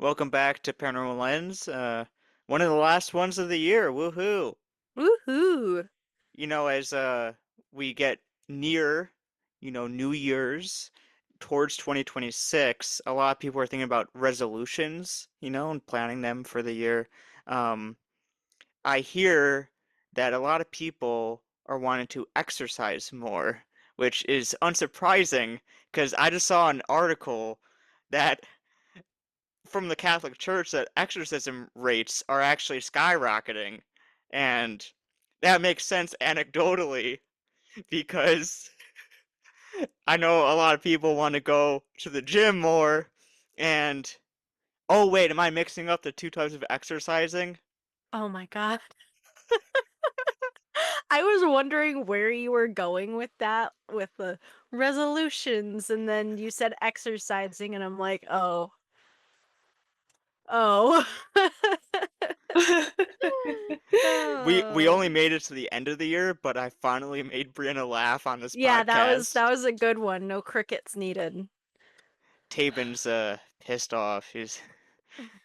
Welcome back to Paranormal Lens. One of the last ones of the year. Woohoo! Woohoo! As we get near, New Year's towards 2026, a lot of people are thinking about resolutions, and planning them for the year. Um, I hear that a lot of people are wanting to exercise more, which is unsurprising because I just saw an article that from the Catholic Church that exorcism rates are actually skyrocketing. And that makes sense anecdotally because I know a lot of people want to go to the gym more. And oh, wait, am I mixing up the two types of exercising? Oh my god. I was wondering where you were going with that, with the resolutions, and then you said exercising, and I'm like, oh. Oh. We only Oh. made it to the end of the year, but I finally made Brianna laugh on this Yeah, that was podcast. that was a good one. No crickets needed. Tabin's pissed off.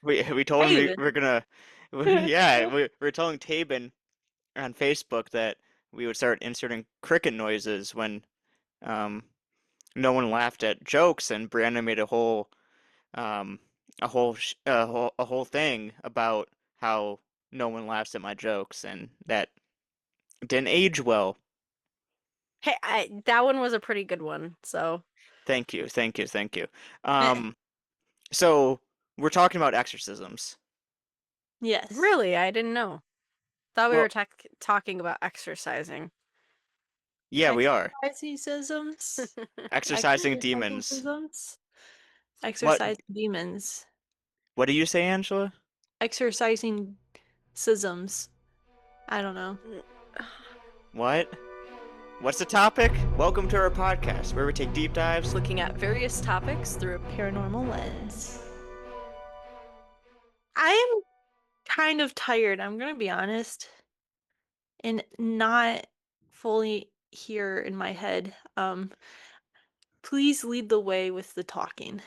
We told him Haven. we're gonna yeah, we're telling Tabin on Facebook that we would start inserting cricket noises when um, no one laughed at jokes, and Brianna made um, a whole thing about how no one laughs at my jokes, and that didn't age well. Hey, that one was a pretty good one. So, Thank you, thank you, thank you. Eh, Um, so we're talking about exorcisms. yes. really, I didn't know. Thought we Well, were talking about exercising. yeah, we are Exorcisms. exorcising demons. Exorcisms. What? Exorcise demons. What do you say, Angela? Exorcising sisms. I don't know. What? What's the topic? Welcome to our podcast where we take deep dives. Looking at various topics through a paranormal lens. I am kind of tired, I'm gonna be honest, and not fully here in my head. Please lead the way with the talking.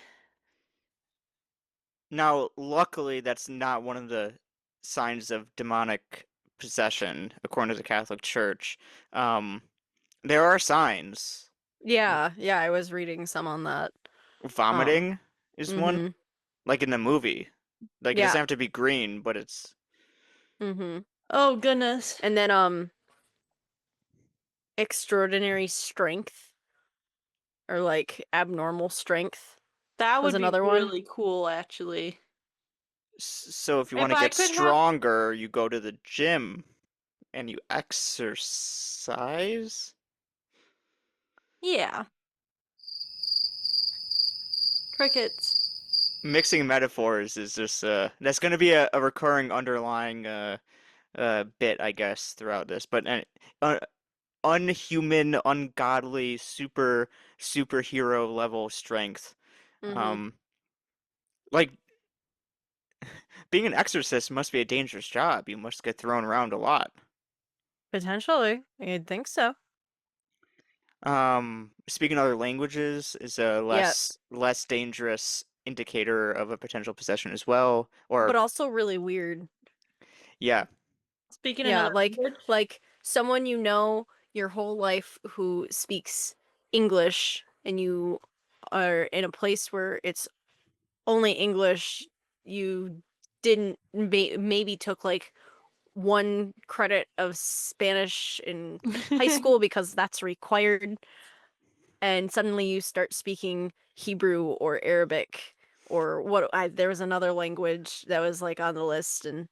Now, luckily, that's not one of the signs of demonic possession, according to the Catholic Church. Um, there are signs. Yeah, I was reading some on that. Um, Vomiting is one, mm-hmm. like in the movie. Like, it Yeah. doesn't have to be green, but it's. Mm-hmm. Oh goodness. And then extraordinary strength or like abnormal strength That was would be another one. really cool, actually. So, if you want If to I get could have. stronger, you go to the gym and you exercise. Yeah. Crickets. Mixing metaphors is just that's going to be a recurring underlying bit, I guess, throughout this. But unhuman, ungodly, superhero level strength. Mm-hmm. Um, like being an exorcist must be a dangerous job. You must get thrown around a lot. Potentially. You'd think so. Speaking other languages is a Yes. less dangerous indicator of a potential possession as well. But Or also really weird. yeah, Speaking Yeah, another like language. like someone you know your whole life who speaks English and you are in a place where it's only English, you didn't maybe took like one credit of Spanish in high school because that's required, and suddenly you start speaking Hebrew or Arabic or there was another language that was like on the list, and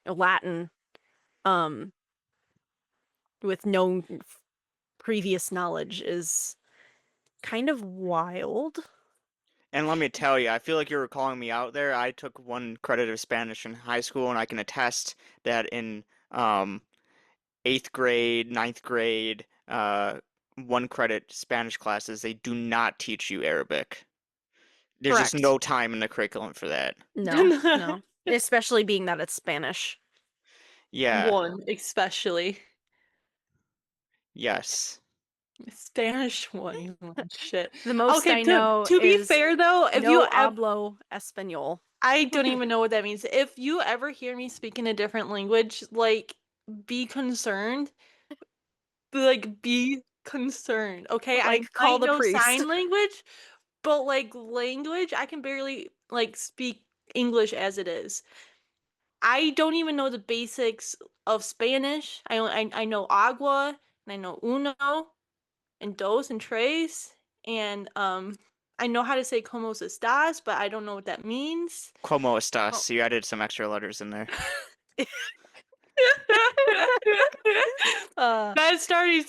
Latin, um with no previous knowledge is kind of wild. and let me tell you, I feel like you were calling me out there. I took one credit of Spanish in high school, and I can attest that in eighth grade, ninth grade, one credit Spanish classes, they do not teach you Arabic. There's just Correct. no time in the curriculum for that. No. Especially being that it's Spanish. Yeah, One, especially. yes. Spanish one, you want shit. The most Okay, I to know to be is fair though, if you no ever hablo español. I don't even know what that means. If you ever hear me speak in a different language, like, be concerned. Like, be concerned, okay? I Like, call might the know priest. sign language, but, like, language, I can barely, like, speak English as it is. I don't even know the basics of Spanish. I know agua, and I know uno, and dos, and tres, and, I know how to say "Cómo estás," but I don't know what that means. Como Oh. estas? You added some extra letters in there. uh, Ben started.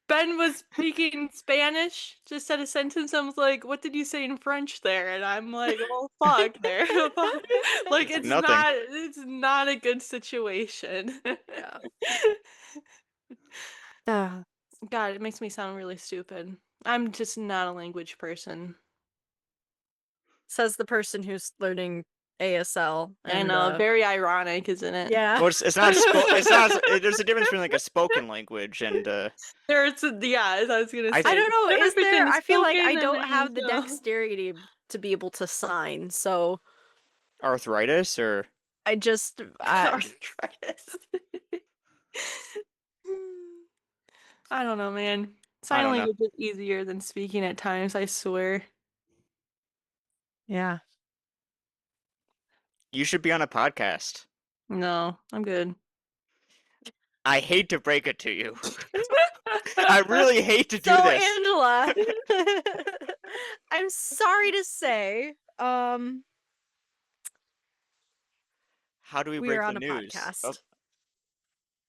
Ben was speaking Spanish, just said a sentence. I was like, "What did you say in French there?" And I'm like, "Well, fuck there." Like, It's nothing. it's not a good situation. yeah. Uh, God, it makes me sound really stupid. I'm just not a language person. says the person who's learning ASL I and know, very ironic, isn't it? yeah. Well, it's not it's not there's a difference between like a spoken language and Yeah, I was gonna I I say, don't there's know, a is difference there? between I feel like I spoken and don't then have the dexterity to be able to sign, so arthritis or I just arthritis. I don't know, man. I Sign don't know. language is easier than speaking at times, I swear. yeah. You should be on a podcast. No, I'm good. I hate to break it to you. I really hate to So do this. Angela, I'm sorry to say, How do we we are break the on a news? Oh, podcast.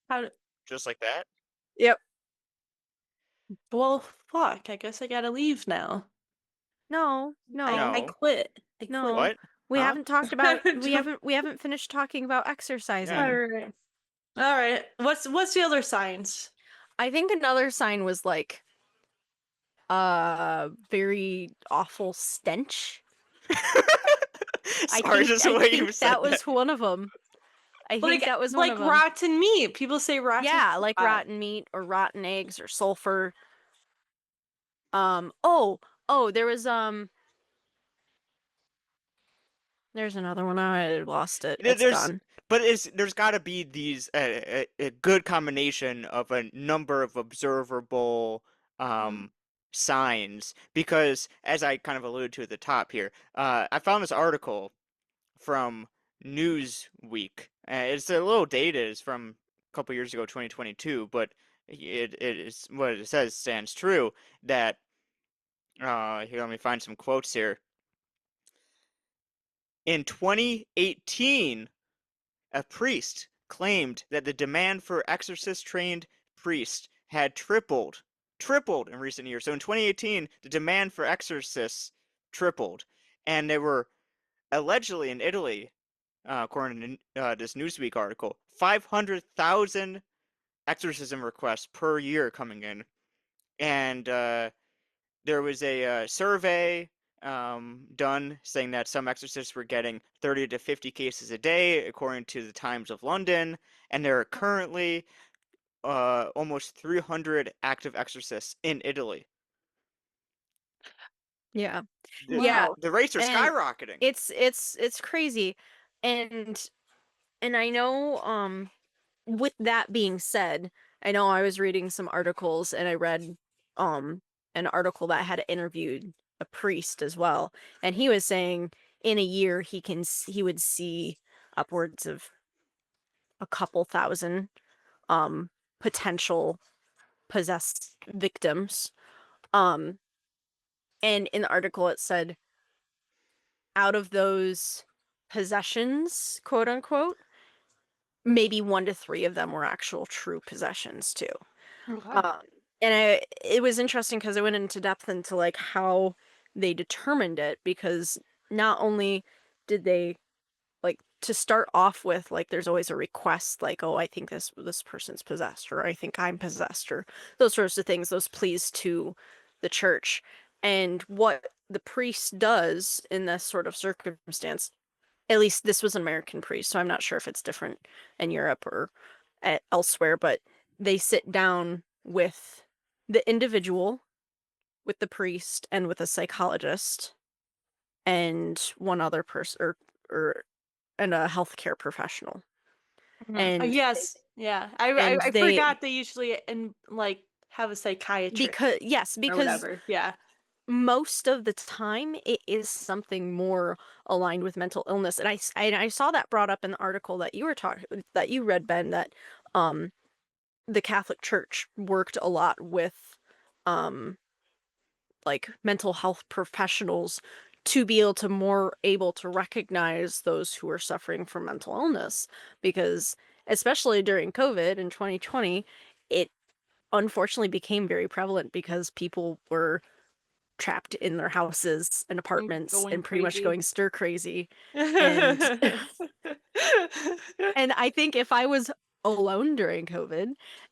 How just like that? Yep. well, fuck, I guess I gotta leave now. No, I no, No. quit. I quit. no. What? We Huh? haven't talked about we haven't finished talking about Yeah. exercising. Alright. Alright. What's the other signs? I think another sign was like very awful stench. Sorry, just the I way you think said that that. was one of them. I think that was one Like of them. rotten meat. People say rotten Yeah, like spot. rotten meat or rotten eggs or sulfur. Oh, there's another one. I lost it. It's There's, gone. but there's got to be these a good combination of a number of observable Mm. signs because as I kind of alluded to at the top here, I found this article from Newsweek. It's a little dated. It's from a couple years ago, 2022, but it is what it says stands true. That here, let me find some quotes here. In 2018, a priest claimed that the demand for exorcist-trained priests had tripled in recent years. So in 2018, the demand for exorcists tripled, and there were allegedly in Italy, according to this Newsweek article, 500,000 exorcism requests per year coming in, and there was a survey done saying that some exorcists were getting 30 to 50 cases a day, according to the Times of London, and there are currently almost 300 active exorcists in Italy. Yeah. The, Yeah. Wow. the rates are And skyrocketing. it's crazy. And I know with that being said, I know I was reading some articles and I read an article that had interviewed a priest as well, and he was saying in a year he would see upwards of a couple thousand um potential possessed victims. Um and in the article it said out of those possessions, quote unquote, maybe 1 to 3 of them were actual true possessions too. Okay. Um, it was interesting because I went into depth into like how they determined it because not only did they like to start off with like there's always a request like oh I think this person's possessed or I think I'm possessed or those sorts of things, those pleas to the church. And what the priest does in this sort of circumstance, at least this was an American priest, so I'm not sure if it's different in Europe or elsewhere, but they sit down with the individual, with the priest, and with a psychologist and one other person, or and a healthcare professional. Mhm. And Yes. Yeah. I, I and I they forgot they usually like have a psychiatrist because yes, or because whatever. Yeah. most of the time it is something more aligned with mental illness. And and I saw that brought up in the article that you were talking that you read, Ben, that um the Catholic Church worked a lot with um like mental health professionals to be able to recognize those who are suffering from mental illness, because especially during COVID in 2020, it unfortunately became very prevalent because people were trapped in their houses and And apartments going and pretty much crazy. going stir crazy. And and I think if I was alone during COVID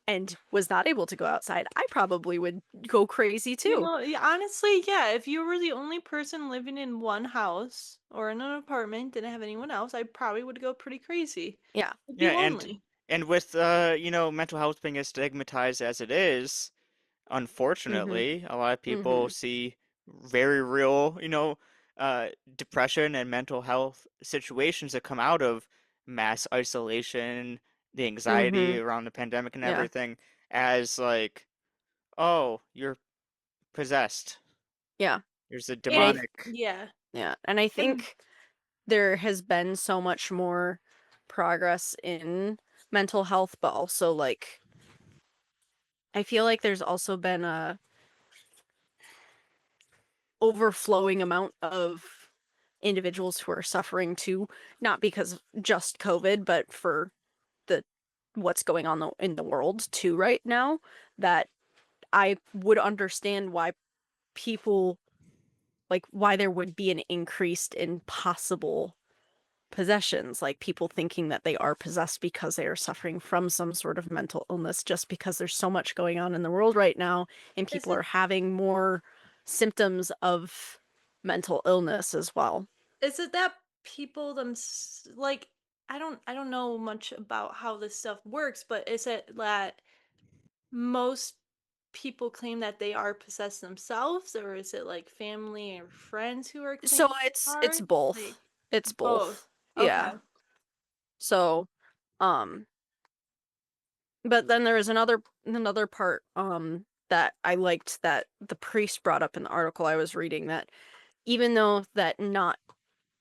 and was not able to go outside, I probably would go crazy You too. know, yeah, honestly, yeah, if you were the only person living in one house or in an apartment, didn't have anyone else, I probably would go pretty crazy. Yeah. I'd be Yeah, lonely. and with mental health being as stigmatized as it is, Mhm. unfortunately, a lot of people Mhm. see very real, depression and mental health situations that come out of mass isolation, the anxiety Mhm. around the pandemic and Yeah. everything, as like, oh, you're possessed. Yeah. There's a And And demonic. yeah. yeah, and I And think there has been so much more progress in mental health, but also like I feel like there's also been a overflowing amount of individuals who are suffering too, not because of just COVID, but for the what's going on in the world too right now, that I would understand why people like why there would be an increase in possible possessions, like people thinking that they are possessed because they are suffering from some sort of mental illness, just because there's so much going on in the world right now and is people it are having more symptoms of mental illness as well. is it that people like I don't know much about how this stuff works, but is it that most people claim that they are possessed themselves, or is it like family or friends who are claiming So they it's are? both. Like It's both. both. Okay. Yeah. So um but then there is another part that I liked that the priest brought up in the article I was reading, that even though that not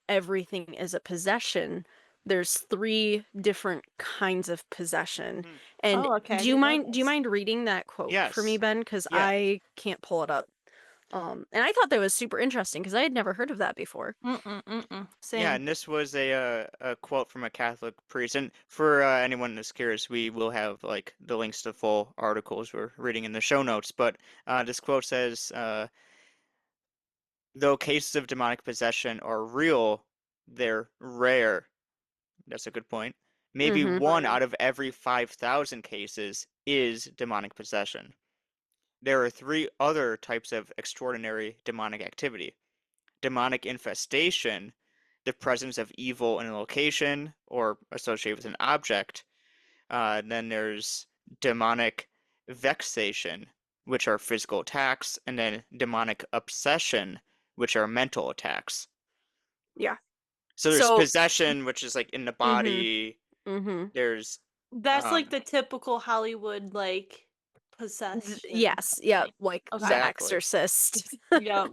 everything is a possession, there's three different kinds of possession. Mhm. And Oh, okay. I didn't know do you this. mind reading that quote for me, Yes. Ben? Because Yeah. I can't pull it up. And I thought that was super interesting because I had never heard of that before. Mm-mm, mm-mm. Yeah, Same. and this was a quote from a Catholic priest. And for anyone that's curious, we will have like the links to full articles we're reading in the show notes. But this quote says, "Though cases of demonic possession are real, they're rare." That's a good point. Maybe Mm-hmm. one Right. out of every 5,000 cases is demonic possession. There are three other types of extraordinary demonic activity: demonic infestation, the presence of evil in a location or associated with an object. Then there's demonic vexation, which are physical attacks, and then demonic obsession, which are mental attacks. Yeah. So there's So, possession, which is like in the mm-hmm. body. Mm-hmm. There's That's like um the typical Hollywood like possession Yes. Yeah. thing. Like The Okay. exactly, Exorcist. Yep.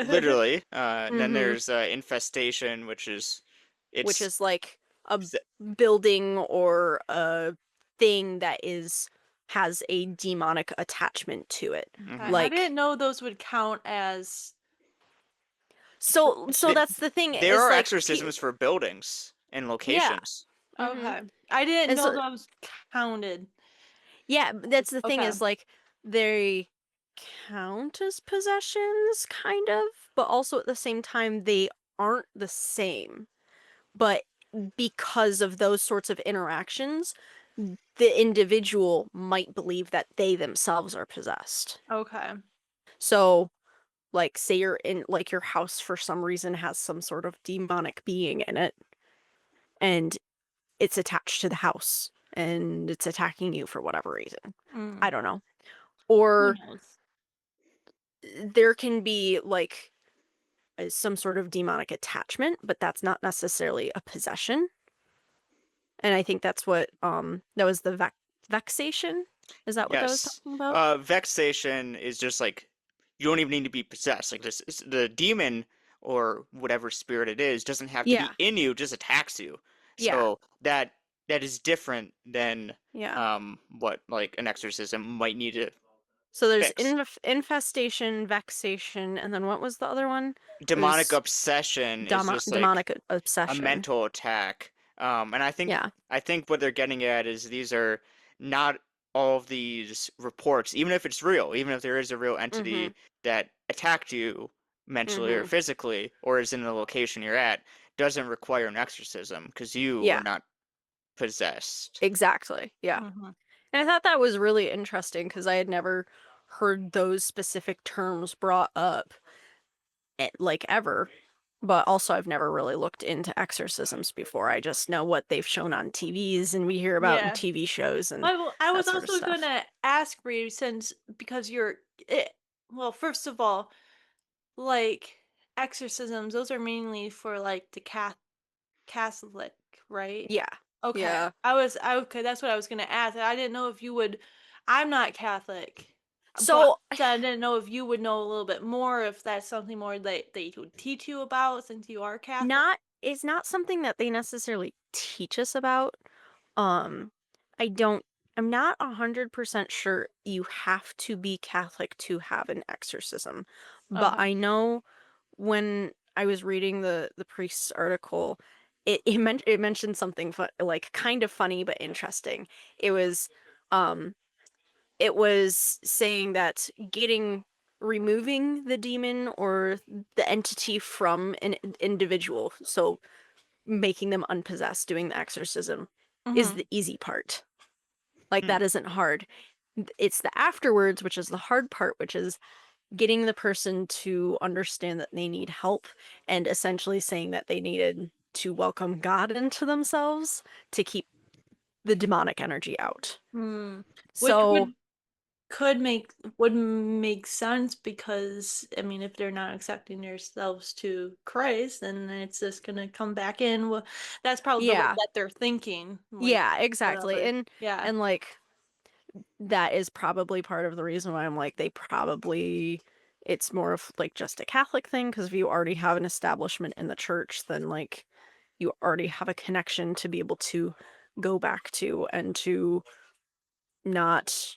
literally. And then Mm-hmm. there's infestation, which is Which it's is like a building or a thing that is has a demonic attachment to it. Okay. mhm. I didn't Like know those would count as so Th- possession. that's the thing There is are like exorcisms for buildings and yeah. locations. Mhm. Okay. I didn't And know so those counted. yeah, that's the thing Okay. is like they count as possessions kind of, but also at the same time they aren't the same. But because of those sorts of interactions, the individual might believe that they themselves are possessed. Okay. So, like, say you're in, like, your house for some reason has some sort of demonic being in it, and it's attached to the house, and it's attacking you for whatever reason. I Mm. don't know. Who Or knows? there can be, like, some sort of demonic attachment, but that's not necessarily a possession. And I think that's what that was the vexation. Is that what that was Yes. talking about? Vexation is just like you don't even need to be possessed. Like the demon or whatever spirit it is doesn't have to be Yeah. in you, just attacks you. Yeah. So that is different than Yeah. what like an exorcism might need to So there's fix. infestation, vexation, and then what was the other one? Demonic There's obsession is just like demonic a obsession. mental attack. And Yeah. I think what they're getting at is these are not all of these reports, even if it's real, even if there is a real Mhm. entity that attacked you mentally or Mhm. physically or is in the location you're at, doesn't require an exorcism because you were Yeah. not possessed. Exactly. Yeah. Mhm. And I thought that was really interesting because I had never heard those specific terms brought up like ever. But also, I've never really looked into exorcisms before. I just know what they've shown on TVs and we hear about in Yeah. TV shows and I that was sort of also stuff. gonna ask for you since because you're it, well, first of all, like exorcisms, those are mainly for like the Catholic, right? Yeah. Okay. Yeah. Okay, that's what I was gonna ask. I didn't know if you would. I'm not Catholic, but So so I didn't know if you would know a little bit more, if that's something more that they would teach you about since you are Catholic. not it's not something that they necessarily teach us about. Um I don't I'm not 100% sure you have to be Catholic to have an exorcism. But Uh-huh. I know when I was reading the priest's article, it mentioned something like kind of funny but interesting. It was um it was saying that removing the demon or the entity from an individual, so making them unpossessed, doing the exorcism, is Mhm. the easy part. Like, Hmm. that isn't hard. It's the afterwards, which is the hard part, which is getting the person to understand that they need help and essentially saying that they needed to welcome God into themselves to keep the demonic energy out. Hmm. Which So, could make would make sense because I mean if they're not accepting themselves to Christ, then it's just gonna come back in. Well, that's probably the way yeah. that they're thinking, like Yeah, exactly. whatever. Yeah. And like that is probably part of the reason why I'm like they probably it's more of like just a Catholic thing because if you already have an establishment in the church, then like you already have a connection to be able to go back to and to not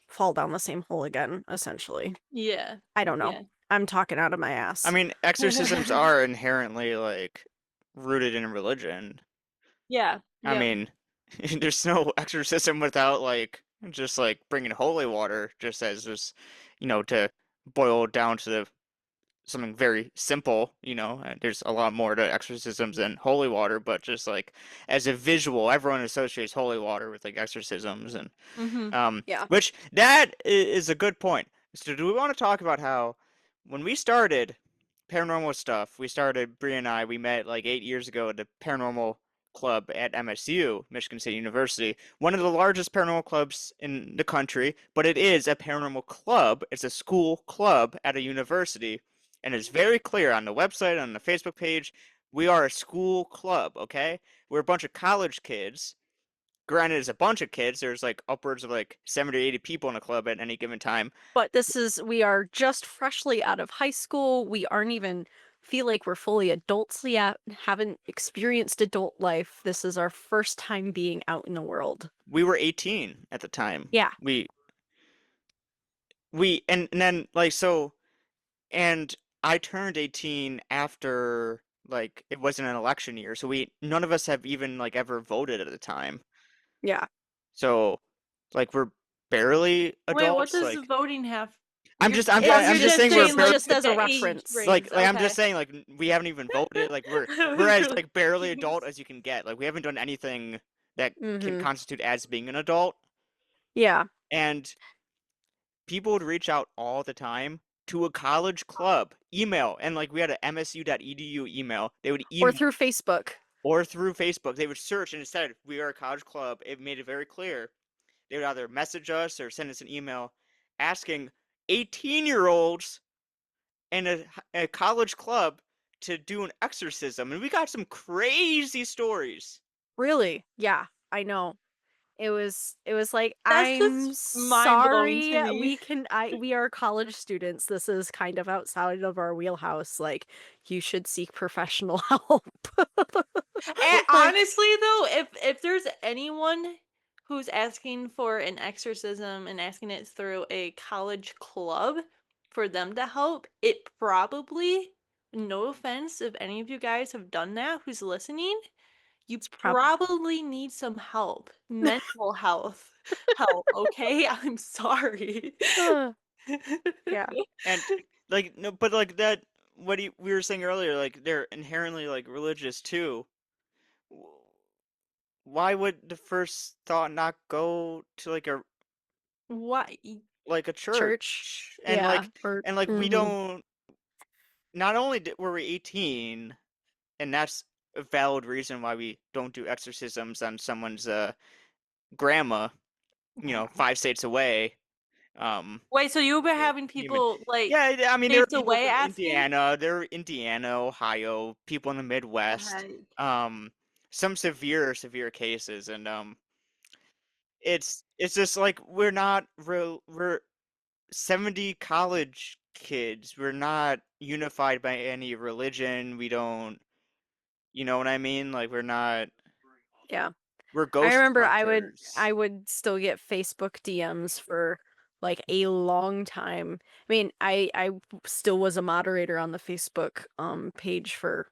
fall down the same hole again, essentially. Yeah. I don't know. Yeah. I'm talking out of my I ass. mean, exorcisms are inherently like rooted in religion. Yeah. I Yep. mean, there's no exorcism without like just like bringing holy water, just as just to boil down to something very simple. There's a lot more to exorcisms than holy water, but just like as a visual, everyone associates holy water with like exorcisms and Mhm. Yeah. which that is a good point. So do we want to talk about how when we started paranormal stuff, Brie and I, we met like 8 years ago at the paranormal club at MSU, Michigan State University, one of the largest paranormal clubs in the country, but it is a paranormal club. It's a school club at a university, and it's very clear on the website, on the Facebook page, we are a school club, okay? We're a bunch of college kids. Granted, it's a bunch of kids. There's like upwards of like 70 or 80 people in a club at any given time. But we are just freshly out of high school. We aren't even feel like we're fully adults yet, haven't experienced adult life. This is our first time being out in the world. We were 18 at the time. Yeah, And then like so and I turned 18 after like it wasn't an election year. So we none of us have even like ever voted at the time. yeah. So like we're barely Wait, what adults. does the Like voting have? I'm just saying we're Saying barely Just like as a the age reference. range. like I'm just Okay. saying like we haven't even voted. Like I we're was as really like barely adult confused. as you can get. Like we haven't done anything that can Mhm. constitute as being an adult. Yeah. And people would reach out all the time to a college club email, and like we had a msu.edu email. They would Or email through Facebook. or through Facebook. They would search, and it said we are a college club. It made it very clear. They would either message us or send us an email asking 18-year-olds in a college club to do an exorcism, and we got some crazy stories. Really? Yeah, I know. It was like, That's "I'm just mind-blowing sorry, to me. we are college students, this is kind of outside of our wheelhouse, like, you should seek professional help." And Like, honestly though, if there's anyone who's asking for an exorcism and asking it through a college club for them to help, it probably, no offense if any of you guys have done that who's listening, you it's prob probably need some help. Mental help, okay? I'm sorry. uh, yeah, And like no, but like that we were saying earlier, like they're inherently like religious too. W- Why would the first thought not go to Why? like a church, church yeah, or and like we mhm, don't, not only were we 18, and that's a valid reason why we don't do exorcisms on someone's grandma, Yeah. 5 states away. Um, Wait, so you've been or having human. people, like, Yeah, I mean there were states people away from asking? Indiana, there were Indiana, Ohio, people in the The Midwest. heck? Some severe cases, and it's just like we're 70 college kids. We're not unified by any religion. We don't, you know what I mean? Like yeah. we're I ghost remember I hunters. would still get Facebook DMs for, like, a long time. I mean, I still was a moderator on the Facebook, page for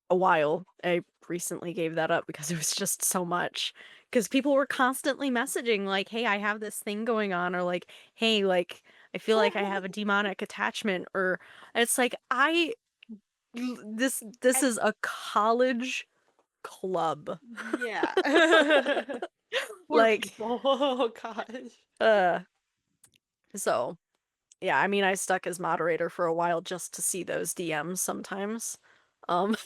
a while. I recently gave that up because it was just so much. Because people were constantly messaging like, "Hey, I have this thing going on," or like, "Hey, like, I feel like I have a demonic attachment," or it's like, this I is a college club. yeah. Poor Like, people. Oh gosh. uh, so yeah, I mean, I stuck as moderator for a while just to see those DMs sometimes. Um,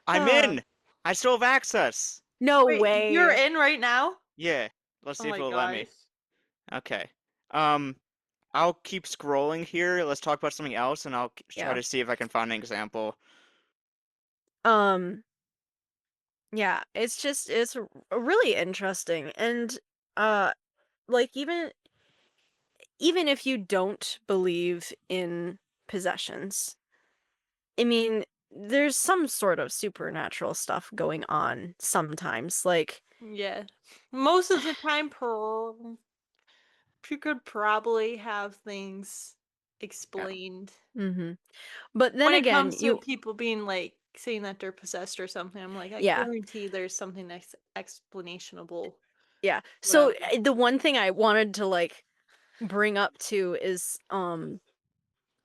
I'm uh, in. I still have access. no Wait, you're way. in right now? Yeah. Let's Oh see if my it'll let gosh. me. Okay. Um, I'll keep scrolling here. Let's talk about something else, and I'll try Yeah. to see if I can find an example. Um, yeah, it's really interesting and uh like even if you don't believe in possessions, I mean, there's some sort of supernatural stuff going on sometimes. Like, Yeah. Most of the time, you could probably have things yeah. explained. Mhm. But then When it again, comes to you people being like saying that they're possessed or something, I'm like, I yeah. guarantee there's something that's explanationable. Yeah. So Whatever. the one thing I wanted to like bring up too is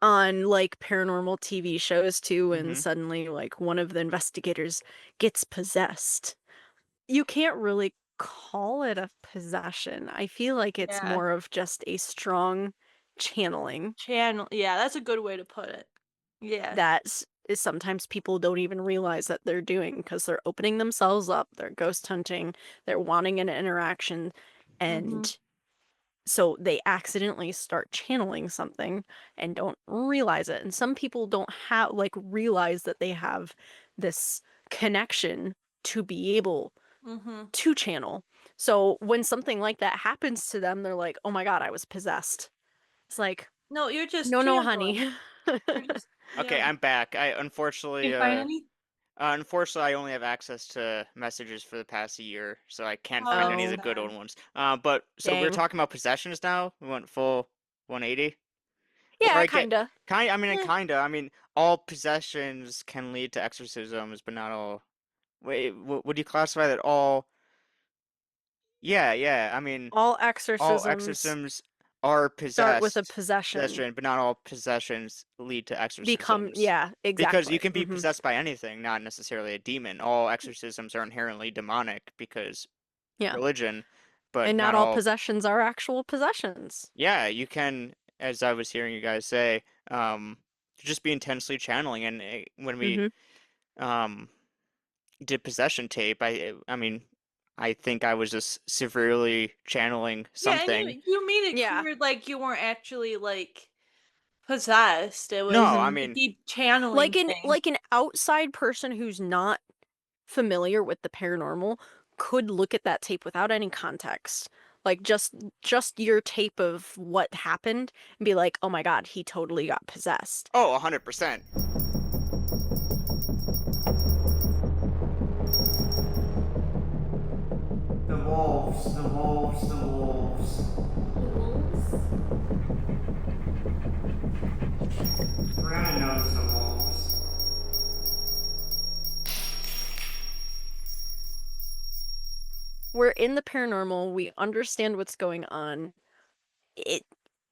on like paranormal TV shows too, and Mm-hmm. suddenly like one of the investigators gets possessed. You can't really call it a possession. I feel like it's Yeah. more of just a strong channeling Channel. Yeah, that's a good way to put it. Yeah. that is sometimes people don't even realize that they're doing because they're opening themselves up, they're ghost hunting, they're wanting an interaction, Mhm. and so they accidentally start channeling something and don't realize it. And some people don't have like realize that they have this connection to be able Mhm. to channel. So when something like that happens to them, they're like, "Oh my god, I was possessed." It's like, No, you're just "No, no, channeling. honey." You're just Okay, yeah. I'm back. Can you find any? Unfortunately, I only have access to messages for the past year, so I can't find Oh, any of Oh, the good sad. old ones. But so we're dang. talking about possessions now. We went full 180. Or Yeah, I get kinda. kind. I mean, Eh, kinda. I mean, all possessions can lead to exorcisms, but not all. Wait, would you classify that all? Yeah, yeah. I mean, All all exorcisms exorcisms are start with a possession. possession, but not all possessions lead to Become exorcisms. yeah, Because you exactly. can be Mhm. possessed by anything, not necessarily a demon. All exorcisms are inherently demonic because Yeah. religion, but And not not all all. possessions are actual possessions. Yeah, you can, as I was hearing you guys say, just be intensely channeling. And when we Mhm. um did possession tape, I mean, I think I was just severely channeling yeah, and something. you made it Yeah. clear like you weren't actually like possessed. It No, was I a mean, deep channeling thing. Like an outside person who's not familiar with the paranormal could look at that tape without any context. Like just your tape of what happened and be like, "Oh my God, he totally got possessed." oh, 100%. The wolves, the wolves, the wolves. Brandon knows the wolves. We're in the paranormal, we understand what's going on. It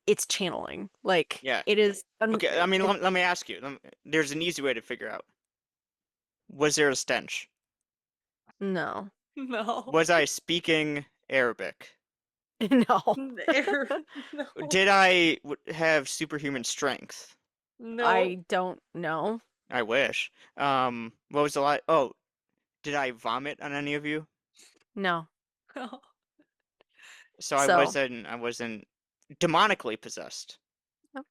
it's channeling. Like Yeah. it is Okay, I mean, let me ask you. There's an easy way to figure out. Was there a stench? no. No. Was I speaking Arabic? No. No. Did I have superhuman strength? No. I don't know. I wish. What was the last? Oh, did I vomit on any of you? No. No. So So, I wasn't demonically possessed. oh,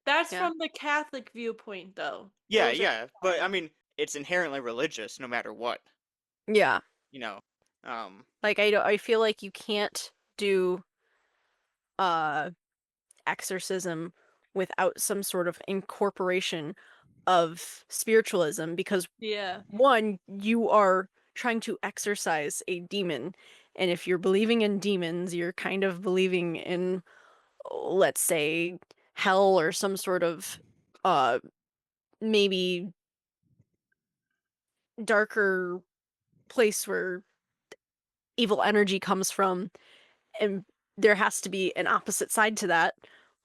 That's yeah. from the Catholic viewpoint, though. Yeah, Those are yeah, but I mean, it's inherently religious no matter what, Yeah. you know. Um, Like I feel like you can't do uh exorcism without some sort of incorporation of spiritualism because Yeah. one, you are trying to exorcise a demon. And if you're believing in demons, you're kind of believing in, let's say, hell or some sort of uh maybe darker place where evil energy comes from. And there has to be an opposite side to that,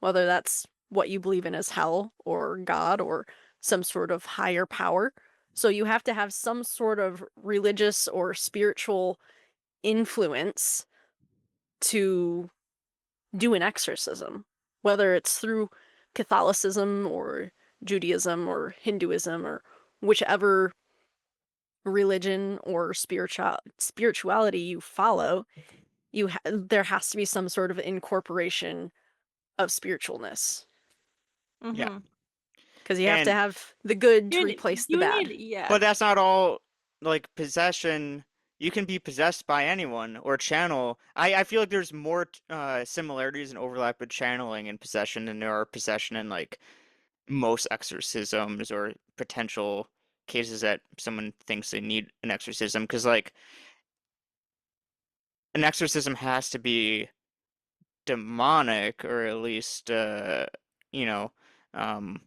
whether that's what you believe in as hell or God or some sort of higher power. So you have to have some sort of religious or spiritual influence to do an exorcism, whether it's through Catholicism or Judaism or Hinduism or whichever religion or spirituality you follow. There has to be some sort of incorporation of spiritualness yeah, Mhm. because you have to and have the good to replace the You need bad. yeah. but that's not all. Like possession, you can be possessed by anyone or channel. I feel like there's more similarities and overlap with channeling and possession than there are possession and like most exorcisms or potential cases that someone thinks they need an exorcism because like an exorcism has to be demonic or at least you know um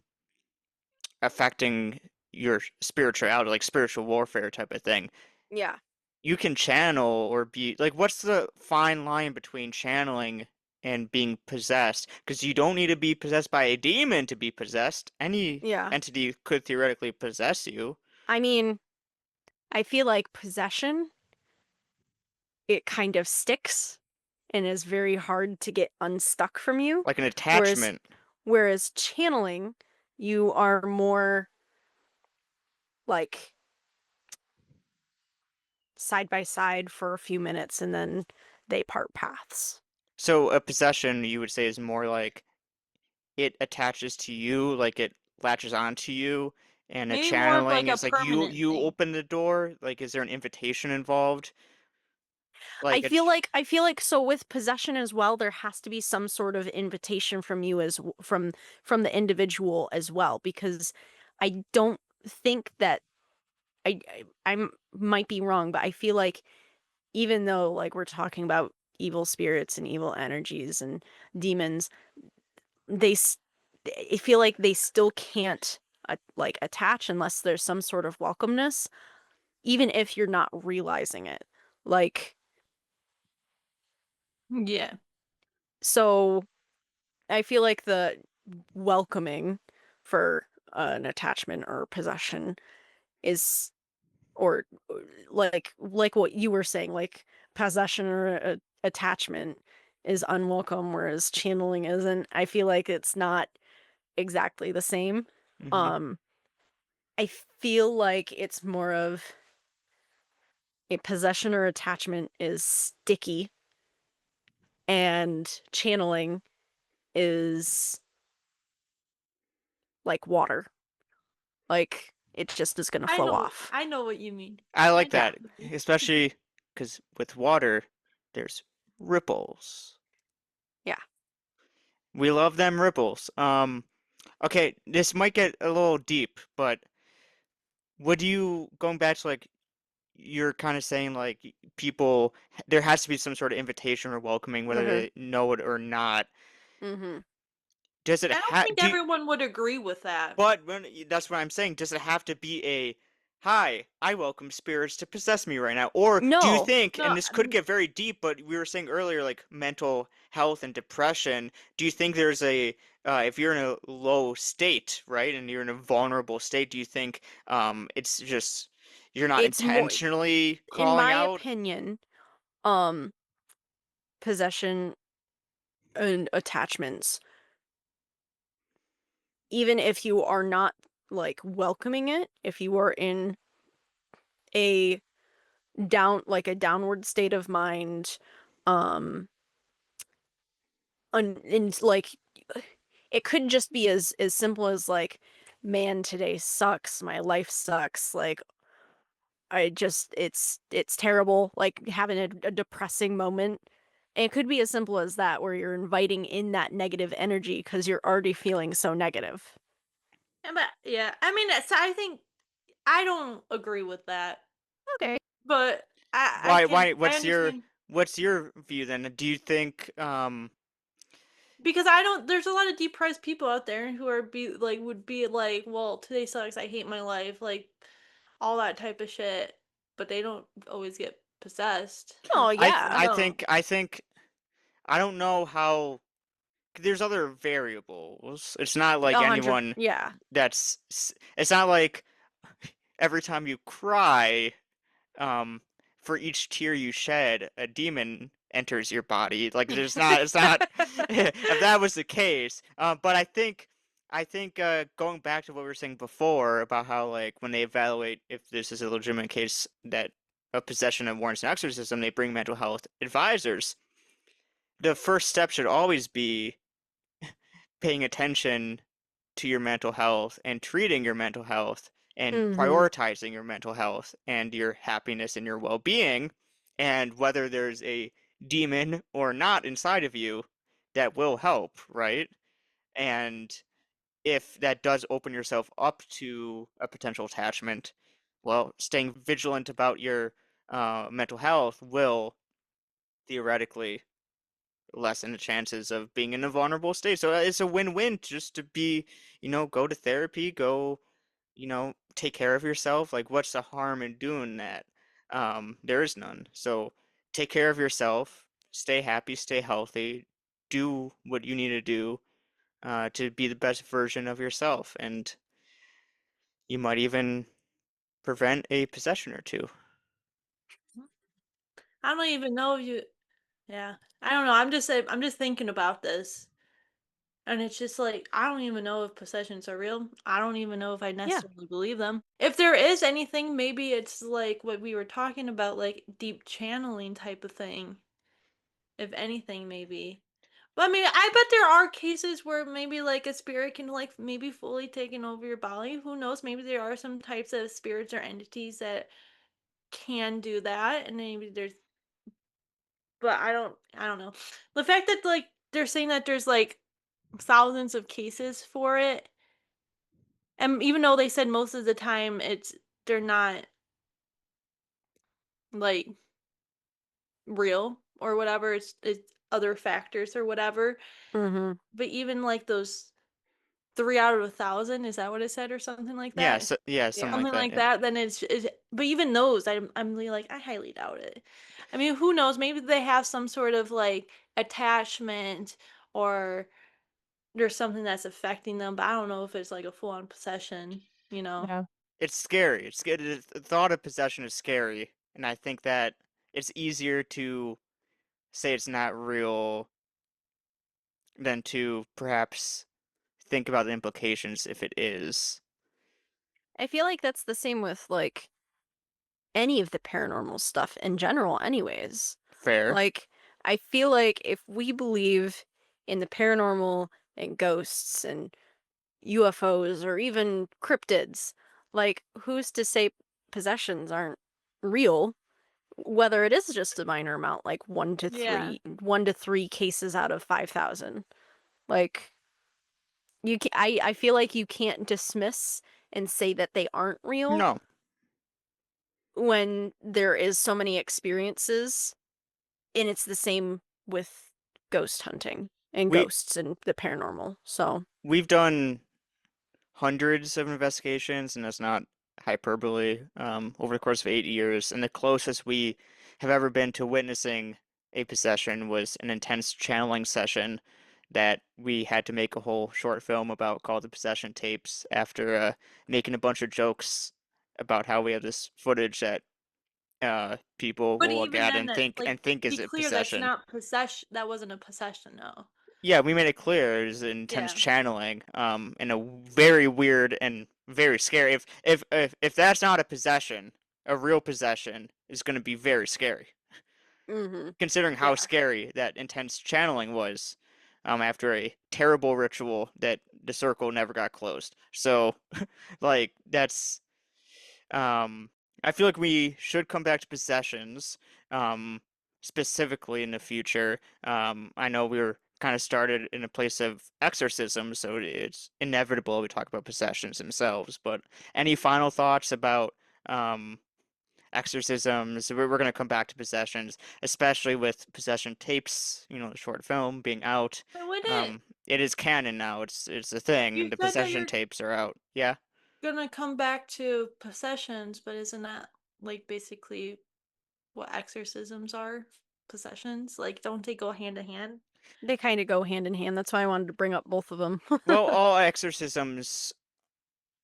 affecting your spirituality, like spiritual warfare type of thing. Yeah. You can channel or be like, what's the fine line between channeling and being possessed? Because you don't need to be possessed by a demon to be possessed. Any Yeah. entity could theoretically possess you, I mean, I feel like possession, it kind of sticks and is very hard to get unstuck from you. like an Whereas attachment. whereas channeling, you are more like side by side for a few minutes and then they part paths. So a possession, you would say, is more like it attaches to you, like it latches onto you, and a Maybe more of like channeling a is like permanent you thing. open the door. Like, is there an invitation involved? Like a I feel like so with possession as well, there has to be some sort of invitation from you from the individual as well, because I don't think that might be wrong, but I feel like even though like we're talking about evil spirits and evil energies and demons, they s- I feel like they still can't like attach unless there's some sort of welcomeness, even if you're not realizing it. Like Yeah. so I feel like the welcoming for an attachment or possession is or like what you were saying, like possession or attachment is unwelcome, whereas channeling isn't. I feel like it's not exactly the same. hmm Um, I feel like it's more of a possession or attachment is sticky, and channeling is like water. Like it just is gonna I flow know, off. I know what you mean. I I like get Yeah. that, what you mean. especially because with water, there's ripples. Yeah. We love them ripples. Okay, this might get a little deep, but would you, going back to like, you're kind of saying like people, there has to be some sort of invitation or welcoming, whether Mhm. they know it or not. Mhm. Does it I don't have, think everyone would agree with that. but that's what I'm saying. Does it have to be a, hi, I welcome spirits to possess me right now? Or do you No. think, and No, this could get very deep, but we were saying earlier, like mental health and depression, do you think there's a, if you're in a low state, right, and you're in a vulnerable state, do you think it's just, you're not It's more, intentionally in calling my out? opinion, um possession and attachments, even if you are not like welcoming it, if you are in a a downward state of mind, um and like it could just be as simple as like, man, today sucks, my life sucks, like I just it's terrible, like having a depressing moment. And it could be as simple as that, where you're inviting in that negative energy because you're already feeling so negative. but yeah, I mean, so I think I don't agree with that, Okay. but Why, I understand what's your view then? Do you think, because I don't. There's a lot of depressed people out there who are be like would be like, well, today sucks. I hate my life, like all that type of shit. But they don't always get possessed. Oh, I yeah. don't. I think, I don't know how, there's other variables. It's not like 100, anyone yeah. it's not like every time you cry, um, for each tear you shed, a demon enters your body. Like it's not, if that was the case. But I think going back to what we were saying before about how like when they evaluate if this is a legitimate case that of possession of warrants an exorcism, they bring mental health advisors. The first step should always be paying attention to your mental health and treating your mental health and Mhm. prioritizing your mental health and your happiness and your well-being, and whether there's a demon or not inside of you that will help, right? And if that does open yourself up to a potential attachment, well, staying vigilant about your mental health will theoretically lessen the chances of being in a vulnerable state. So it's a win-win just to be, go to therapy, go, take care of yourself. Like, what's the harm in doing that? There is none. So take care of yourself, stay happy, stay healthy, do what you need to do to be the best version of yourself, and you might even prevent a possession or two. I don't even know if you. Yeah, I don't know. I'm just thinking about this, and it's just like I don't even know if possessions are real. I don't even know if I Yeah. necessarily believe them. If there is anything, maybe it's like what we were talking about, like deep channeling type of thing. If anything, maybe. But I mean, I bet there are cases where maybe like a spirit can like maybe fully taken over your body. Who knows? Maybe there are some types of spirits or entities that can do that, and maybe there's. But I don't know. The fact that like they're saying that there's like thousands of cases for it, and even though they said most of the time they're not like real or whatever, it's other factors or whatever. Mhm. But even like those 3 out of 1,000, is that what it said or something like Yeah, that? so, yeah, Yeah. something like Something that. like Yeah. that, then it's but even those, I'm really like, I highly doubt it. I mean, who knows? Maybe they have some sort of like attachment or there's something that's affecting them, but I don't know if it's like a full on possession, you know? Yeah. It's scary. It's scary. The thought of possession is scary, and I think that it's easier to say it's not real than to perhaps think about the implications if it is. I feel like that's the same with like any of the paranormal stuff in general anyways. Fair. Like I feel like if we believe in the paranormal and ghosts and UFOs or even cryptids. Like, who's to say possessions aren't real? Whether it is just a minor amount, like Yeah. 1 to 3 cases out of 5,000. Like, I feel like you can't dismiss and say that they aren't real No, when there is so many experiences, and it's the same with ghost hunting and we ghosts and the paranormal. So, we've done hundreds of investigations, and that's not hyperbole, over the course of 8 years. And the closest we have ever been to witnessing a possession was an intense channeling session that we had to make a whole short film about called The Possession Tapes after making a bunch of jokes about how we have this footage that people But will look even at then, and that think to be is a clear, that's possession. not possession. That wasn't a possession, no. Yeah, we made it clear it was intense Yeah. channeling, in a very weird and very scary. If that's not a possession, a real possession is going to be very scary, mhm. considering how Yeah. scary that intense channeling was, after a terrible ritual that the circle never got closed. So, like, that's um, I feel like we should come back to possessions, um, specifically in the future. I know we were kind of started in a place of exorcism, so it's inevitable we talk about possessions themselves. But any final thoughts about um, exorcisms? We're going to come back to possessions, especially with possession tapes. You know, the short film being out. But wouldn't It is canon now. It's a thing, you and the said that possession you're tapes are out. Yeah. gonna come back to possessions, but isn't that like basically what exorcisms are? Possessions? Like, don't they go hand in hand? They kinda go hand in hand, that's why I wanted to bring up both of them. Well, all exorcisms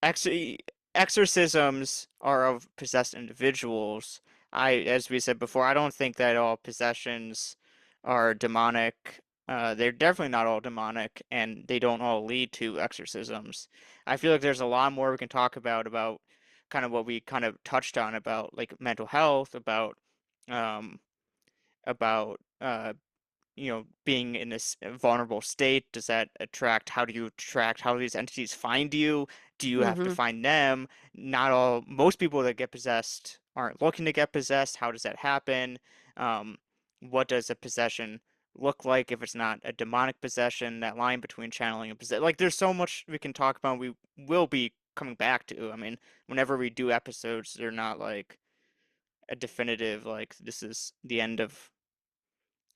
Exor exorcisms are of possessed individuals. As we said before, I don't think that all possessions are demonic. They're definitely not all demonic, and they don't all lead to exorcisms. I feel like there's a lot more we can talk about kind of what we kind of touched on about like mental health, um, about being in this vulnerable state. Does that attract? How do you attract? How do these entities find you? Do you have to Mhm. find them? Most people that get possessed aren't looking to get possessed. How does that happen? Um, what does a possession look like if it's not a demonic possession? That line between channeling and possession. Like, there's so much we can talk about. We will be coming back to. I mean, whenever we do episodes, they're not like a definitive, like, this is the end of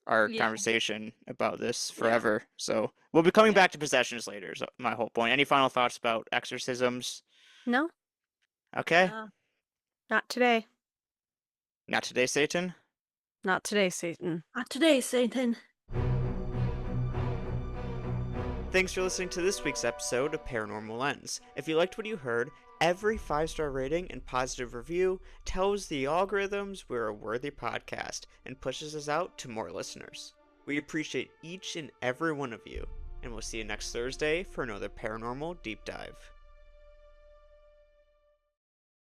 our Yeah. conversation about this Yeah. forever. So we'll be coming Yeah. back to possessions later. Is my whole point. Any final thoughts about exorcisms? No, Okay, No. not today. not today, Satan. Not today, Satan. Not today, Satan. Thanks for listening to this week's episode of Paranormal Lens. If you liked what you heard, every 5-star rating and positive review tells the algorithms we're a worthy podcast and pushes us out to more listeners. We appreciate each and every one of you, and we'll see you next Thursday for another paranormal deep dive.